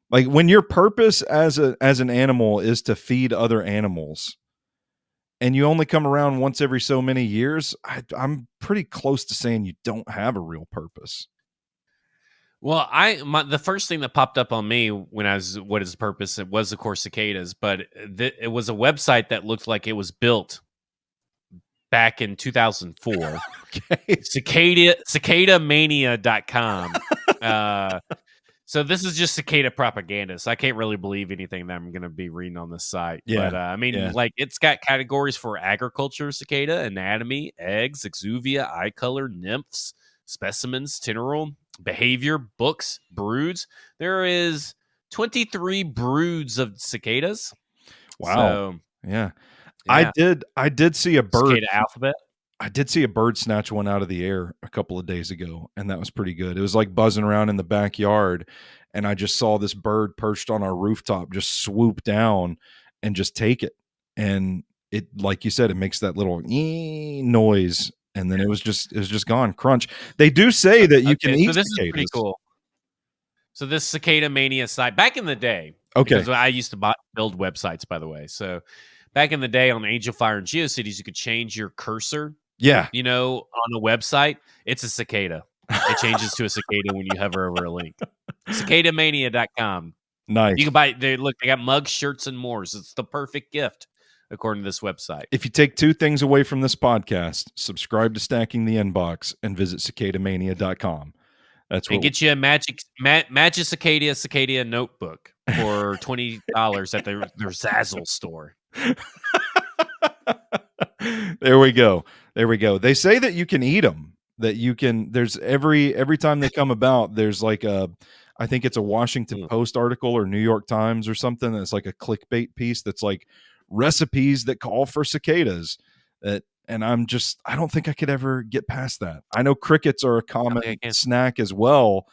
Like when your purpose as an animal is to feed other animals, and you only come around once every so many years, I'm pretty close to saying you don't have a real purpose. Well, the first thing that popped up on me when I was, what is the purpose? It was, of course, cicadas, but it was a website that looked like it was built back in 2004. Okay. Cicadamania.com. So this is just cicada propaganda. So I can't really believe anything that I'm going to be reading on this site. Yeah. But like it's got categories for agriculture, cicada, anatomy, eggs, exuvia, eye color, nymphs, specimens, teneral, behavior, books, broods. There is 23 broods of cicadas. Wow. So, yeah. I did see a bird cicada alphabet. I did see a bird snatch one out of the air a couple of days ago, and that was pretty good. It was like buzzing around in the backyard, and I just saw this bird perched on our rooftop just swoop down and just take it. And it, like you said, it makes that little noise, and then it was just gone. Crunch. They do say that you can Okay, eat so this is pretty cicadas. cool. So this Cicada Mania site, back in the day, Okay. because I used to build websites, by the way. So back in the day on Age of Fire and GeoCities, you could change your cursor, Yeah. you know, on a website. It's a cicada. It changes to a cicada when you hover over a link. Cicadamania.com. Nice. You can buy, they got mugs, shirts, and more. So it's the perfect gift, according to this website. If you take two things away from this podcast, subscribe to Stacking the Inbox and visit cicadamania.com. That's what And get you a Magic Cicada notebook for $20 at their Zazzle store. There we go. They say that you can eat them. That you can. There's every time they come about, there's like I think it's a Washington Post article or New York Times or something. That's like a clickbait piece. That's like recipes that call for cicadas. And I don't think I could ever get past that. I know crickets are a common snack as well.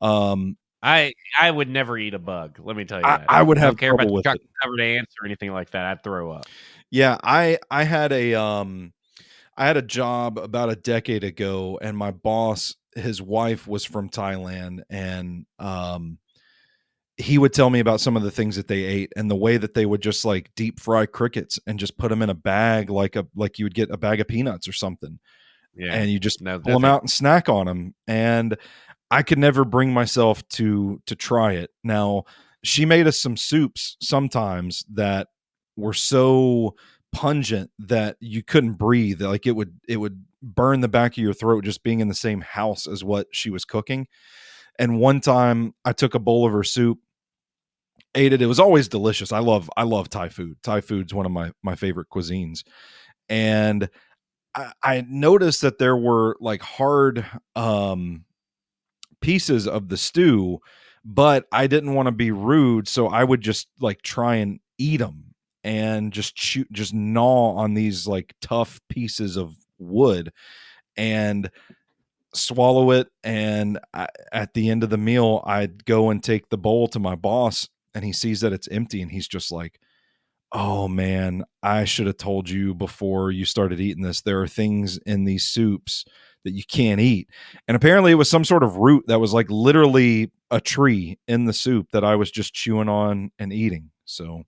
I would never eat a bug. Let me tell you that. I would have don't care about trouble with chocolate covered ants or anything like that. I'd throw up. Yeah, I had a job about a decade ago, and my boss, his wife was from Thailand, and he would tell me about some of the things that they ate and the way that they would just like deep fry crickets and just put them in a bag like you would get a bag of peanuts or something. Yeah. And you just pull them out and snack on them. And I could never bring myself to try it. Now, she made us some soups sometimes that were so pungent that you couldn't breathe. Like it would burn the back of your throat just being in the same house as what she was cooking. And one time I took a bowl of her soup, ate it. It was always delicious. I love Thai food. Thai food's one of my favorite cuisines. And I noticed that there were like hard pieces of the stew, but I didn't want to be rude, so I would just like try and eat them and just gnaw on these like tough pieces of wood and swallow it. And at the end of the meal, I'd go and take the bowl to my boss, and he sees that it's empty, and he's just like, "Oh man, I should have told you before you started eating this. There are things in these soups that you can't eat." And apparently it was some sort of root that was like literally a tree in the soup that I was just chewing on and eating. So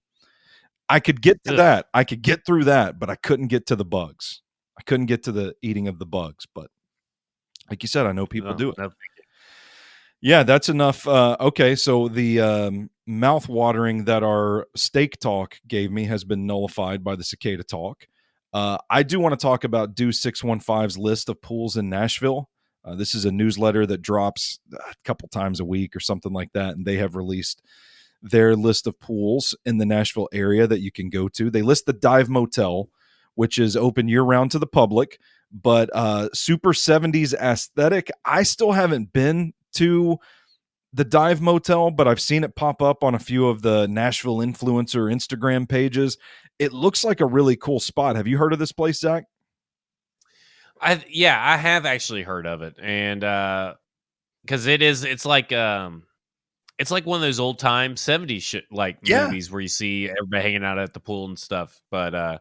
I could get to that. I could get through that, but I couldn't get to the bugs. I couldn't get to the eating of the bugs. But like you said, I know people do it. No. Yeah, that's enough. Okay, so the mouth watering that our steak talk gave me has been nullified by the cicada talk. I do want to talk about Do 615's list of pools in Nashville. This is a newsletter that drops a couple times a week or something like that, and they have released their list of pools in the Nashville area that you can go to. They list the Dive Motel, which is open year-round to the public, but super 70s aesthetic. I still haven't been to the Dive Motel, but I've seen it pop up on a few of the Nashville influencer Instagram pages. It looks like a really cool spot. Have you heard of this place, Zach? I have actually heard of it, and because it's like one of those old time 70s shit like movies where you see everybody hanging out at the pool and stuff. But I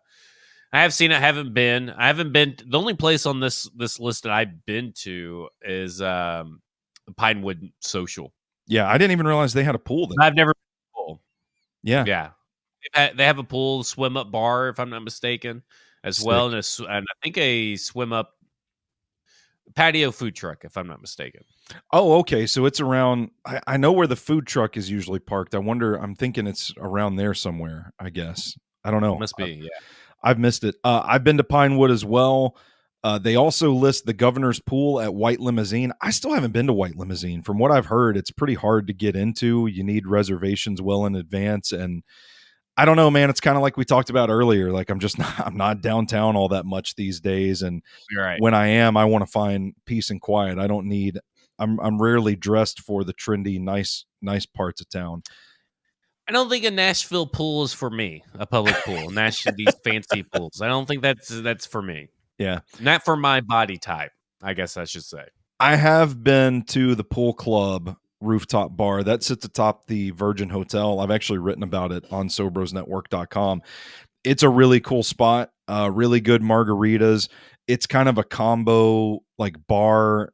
have seen it. I haven't been. The only place on this list that I've been to is Pinewood Social. Yeah, I didn't even realize they had a pool there. I've never been to a pool. Yeah. They have a pool, swim up bar, if I'm not mistaken, as well, and I think a swim up patio food truck, if I'm not mistaken. Oh, okay. So it's around. I know where the food truck is usually parked. I'm thinking it's around there somewhere. I guess I don't know. Must be. Yeah, I've missed it. I've been to Pinewood as well. They also list the Governor's Pool at White Limousine. I still haven't been to White Limousine. From what I've heard, it's pretty hard to get into. You need reservations well in advance. And I don't know, man. It's kind of like we talked about earlier. Like I'm not downtown all that much these days. And when I am, I want to find peace and quiet. I'm rarely dressed for the trendy, nice parts of town. I don't think a Nashville pool is for me. A public pool, these fancy pools. I don't think that's for me. Yeah. Not for my body type, I guess I should say. I have been to the Pool Club rooftop bar that sits atop the Virgin Hotel. I've actually written about it on SoBrosNetwork.com. It's a really cool spot. Really good margaritas. It's kind of a combo, like bar,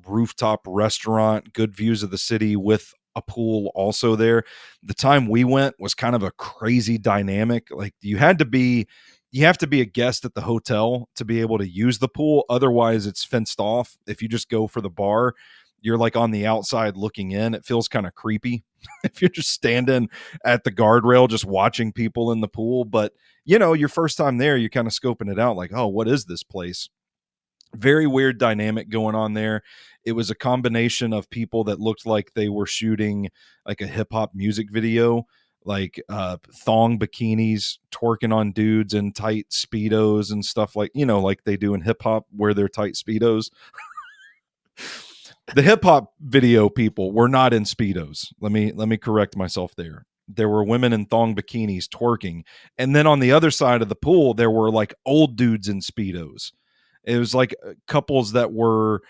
rooftop restaurant, good views of the city with a pool also there. The time we went was kind of a crazy dynamic. Like you have to be a guest at the hotel to be able to use the pool. Otherwise it's fenced off. If you just go for the bar, you're like on the outside looking in. It feels kind of creepy if you're just standing at the guardrail just watching people in the pool. But your first time there, you're kind of scoping it out like, oh, what is this place? Very weird dynamic going on there. It was a combination of people that looked like they were shooting like a hip hop music video, like thong bikinis, twerking on dudes in tight Speedos and stuff like they do in hip hop, wear their tight Speedos. The hip hop video people were not in Speedos. Let me correct myself there. There were women in thong bikinis twerking. And then on the other side of the pool, there were like old dudes in Speedos. It was like couples that were,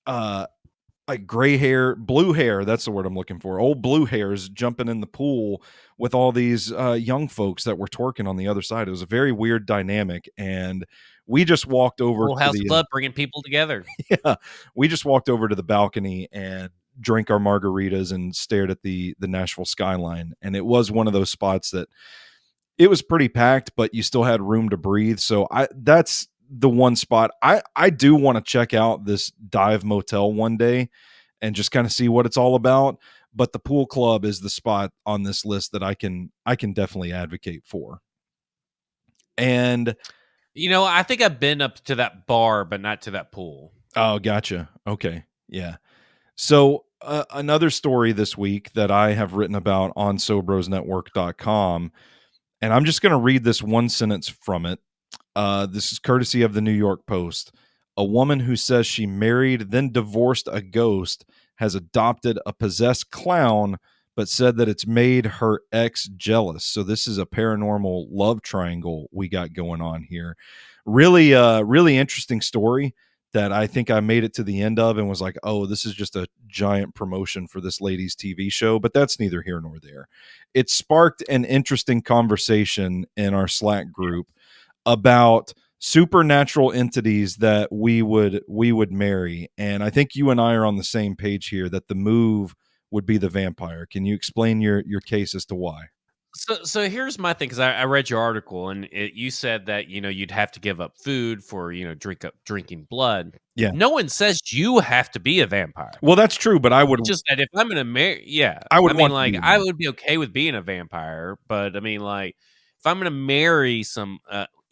like gray hair, blue hair. That's the word I'm looking for. Old blue hairs jumping in the pool with all these young folks that were twerking on the other side. It was a very weird dynamic. And we just walked over Full to House the Club, bringing people together. yeah, we just walked over to the balcony and drank our margaritas and stared at the Nashville skyline. And it was one of those spots that it was pretty packed, but you still had room to breathe. So that's the one spot I do want to check out, this dive motel one day and just kind of see what it's all about. But the Pool Club is the spot on this list that I can definitely advocate for. And I think I've been up to that bar, but not to that pool. oh, gotcha. Okay. Yeah. So another story this week that I have written about on SoBrosNetwork.com, and I'm just going to read this one sentence from it. This is courtesy of the New York Post. A woman who says she married, then divorced a ghost has adopted a possessed clown, but said that it's made her ex jealous. So this is a paranormal love triangle we got going on here. Really, really interesting story that I think I made it to the end of and was like, oh, this is just a giant promotion for this lady's TV show, but that's neither here nor there. It sparked an interesting conversation in our Slack group about supernatural entities that we would marry. And I think you and I are on the same page here that the move would be the vampire. Can you explain your case as to why? So here's my thing, because I read your article and you said that you'd have to give up food for drinking blood. Yeah. No one says you have to be a vampire. Well, that's true, but I would It's just that if I'm gonna marry, I would want like to be I would be okay with being a vampire, but I mean, like if I'm gonna marry some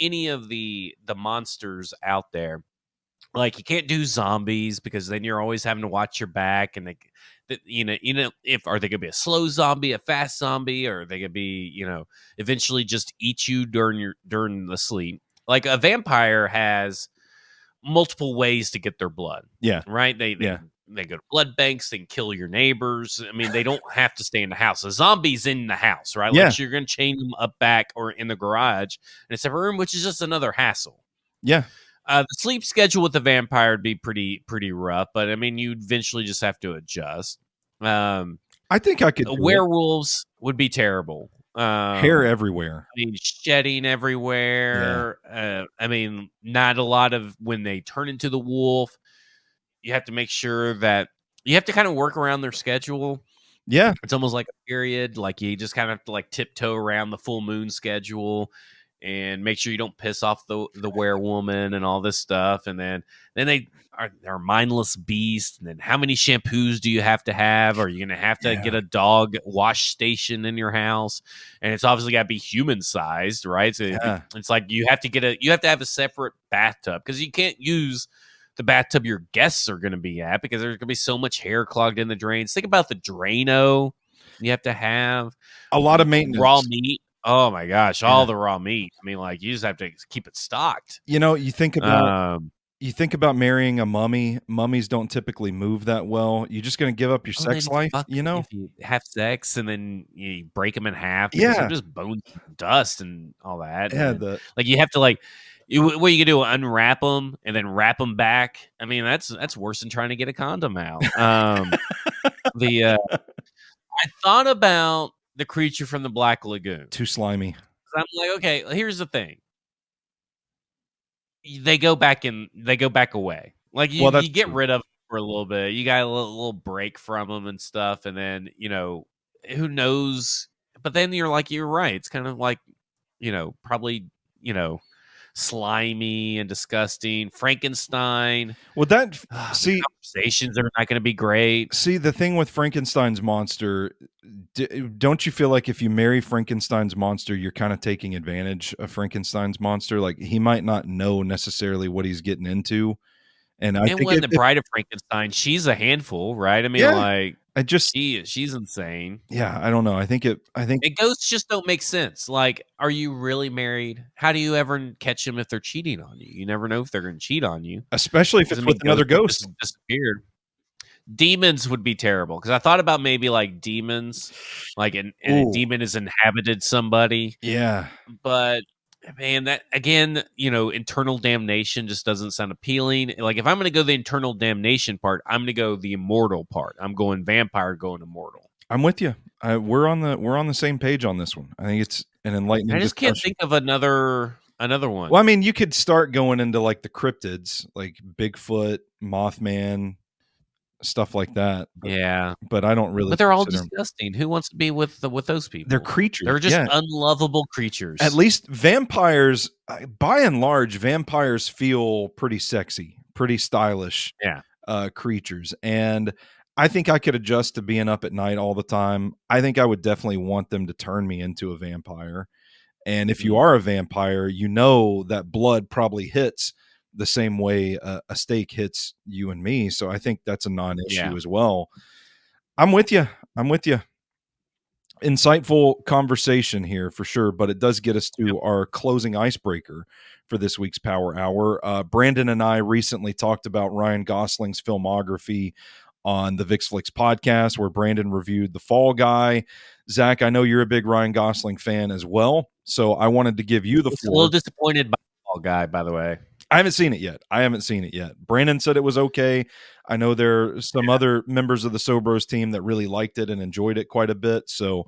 any of the monsters out there, like you can't do zombies because then you're always having to watch your back, and if are they gonna be a slow zombie, a fast zombie, or are they gonna be eventually just eat you during the sleep? Like a vampire has multiple ways to get their blood. Yeah. Right. They go to blood banks. They can kill your neighbors. I mean, they don't have to stay in the house. A zombie's in the house, right? Yeah. Like you're going to chain them up back or in the garage in a separate room, which is just another hassle. Yeah. The sleep schedule with the vampire would be pretty rough, but I mean, you eventually just have to adjust. I think I could. Werewolves would be terrible. Hair everywhere. I mean, shedding everywhere. Yeah. I mean, not a lot of when they turn into the wolf. You have to make sure that you have to kind of work around their schedule. Yeah. It's almost like a period. Like you just kind of have to like tiptoe around the full moon schedule and make sure you don't piss off the werewoman and all this stuff. And then they're mindless beasts. And then how many shampoos do you have to have? Are you going to have to get a dog wash station in your house? And it's obviously got to be human sized, right? So it's like you have to have a separate bathtub because you can't use the bathtub your guests are going to be at because there's going to be so much hair clogged in the drains. Think about the Drano. You have to have a lot of maintenance. Raw meat. Oh my gosh, all the raw meat. I mean, like you just have to keep it stocked. You think about marrying a mummy. Mummies don't typically move that well. You're just going to give up your sex life, If you have sex and then you break them in half. Yeah, they're just bones, and dust, and all that. Yeah, and like you have to like What you can do? Unwrap them and then wrap them back. I mean, that's worse than trying to get a condom out. I thought about the creature from the Black Lagoon. Too slimy. I'm like, okay, here's the thing. They go back away. Like you get true. rid of them for a little bit. You got a little break from them and stuff, and then who knows? But then you're right. It's kind of like probably slimy and disgusting. Frankenstein. Well, that the conversations are not going to be great. See, the thing with Frankenstein's monster, don't you feel like if you marry Frankenstein's monster, you're kind of taking advantage of Frankenstein's monster? Like he might not know necessarily what he's getting into. And when the Bride of Frankenstein, she's a handful, right? I mean, she's insane. Yeah, I don't know. I think ghosts just don't make sense. Like, are you really married? How do you ever catch them if they're cheating on you? You never know if they're going to cheat on you, especially if it's with another ghost. Disappeared. Demons would be terrible because I thought about maybe like demons, like and a demon has inhabited somebody. Yeah, but man, that again, internal damnation just doesn't sound appealing. Like if I'm going to go the internal damnation part, I'm going to go the immortal part. I'm going vampire, going immortal. I'm with you. We're on the same page on this one. I think it's an enlightening. I just can't think of another one. Well, I mean, you could start going into like the cryptids, like Bigfoot, Mothman, stuff like that. But I don't really. But they're all disgusting. Who wants to be with those people? They're creatures. They're just unlovable creatures. At least vampires, by and large, vampires feel pretty sexy, pretty stylish. Creatures, and I think I could adjust to being up at night all the time. I think I would definitely want them to turn me into a vampire. And if you are a vampire, that blood probably hits the same way a steak hits you and me. So I think that's a non-issue as well. I'm with you. Insightful conversation here for sure, but it does get us to our closing icebreaker for this week's Power Hour. Brandon and I recently talked about Ryan Gosling's filmography on the VixFlix podcast, where Brandon reviewed The Fall Guy. Zach, I know you're a big Ryan Gosling fan as well, so I wanted to give you the floor. A little disappointed by The Fall Guy, by the way. I haven't seen it yet. Brandon said it was okay. I know there are some other members of the SoBros team that really liked it and enjoyed it quite a bit. So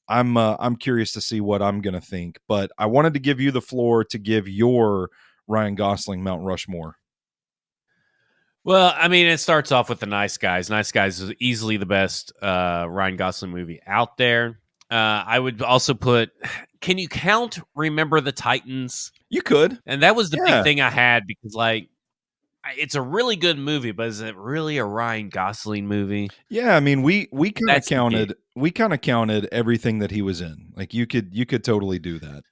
I'm curious to see what I'm going to think. But I wanted to give you the floor to give your Ryan Gosling Mount Rushmore. Well, I mean, it starts off with The Nice Guys. Nice Guys is easily the best Ryan Gosling movie out there. I would also put, can you count Remember the Titans? You could. And that was the big thing I had because, it's a really good movie, but is it really a Ryan Gosling movie? Yeah, I mean, we kind of counted everything that he was in. Like you could totally do that.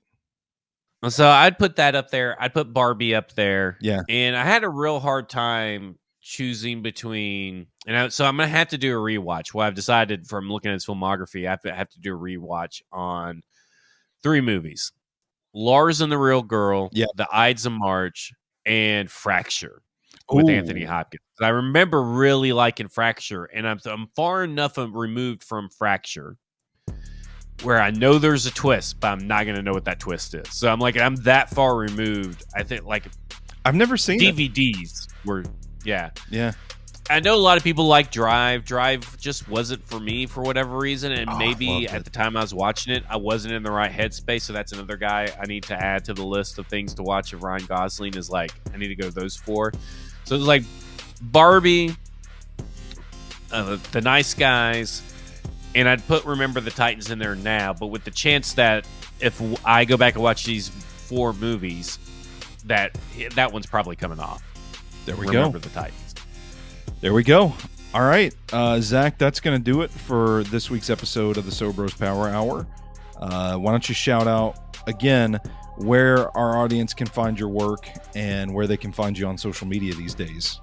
So I'd put that up there. I'd put Barbie up there. Yeah. And I had a real hard time choosing between, so I'm going to have to do a rewatch. Well, I've decided from looking at his filmography, I have to do a rewatch on 3 movies: Lars and the Real Girl, The Ides of March, and Fracture with Anthony Hopkins. I remember really liking Fracture, and I'm far enough removed from Fracture where I know there's a twist, but I'm not going to know what that twist is. So I'm that far removed. I think I've never seen DVDs were, Yeah. I know a lot of people like Drive. Drive just wasn't for me for whatever reason, and maybe at the time I was watching it, I wasn't in the right headspace. So that's another guy I need to add to the list of things to watch of Ryan Gosling. Is I need to go those 4. So it was Barbie, The Nice Guys, and I'd put Remember the Titans in there now. But with the chance that if I go back and watch these 4 movies, that one's probably coming off. There we Remember the Titans. There we go. All right, Zach, that's going to do it for this week's episode of the SoBros Power Hour. Why don't you shout out again where our audience can find your work and where they can find you on social media these days?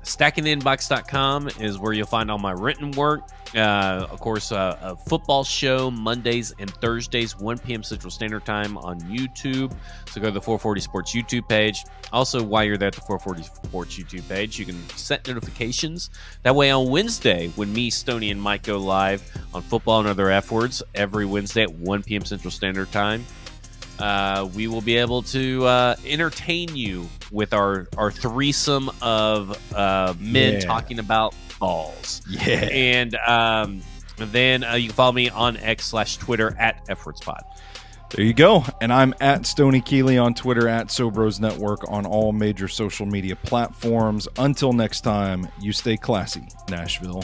StackingTheInbox.com is where you'll find all my written work. Of course, a football show Mondays and Thursdays, 1 p.m. Central Standard Time on YouTube. So go to the 440 Sports YouTube page. Also, while you're there at the 440 Sports YouTube page, you can set notifications. That way on Wednesday, when me, Stoney, and Mike go live on Football and Other F Words every Wednesday at 1 p.m. Central Standard Time, we will be able to entertain you with our threesome of men talking about balls. Yeah. And then you can follow me on X/Twitter at FWordsPod. There you go. And I'm at Stoney Keeley on Twitter, at SoBros Network on all major social media platforms. Until next time, you stay classy, Nashville.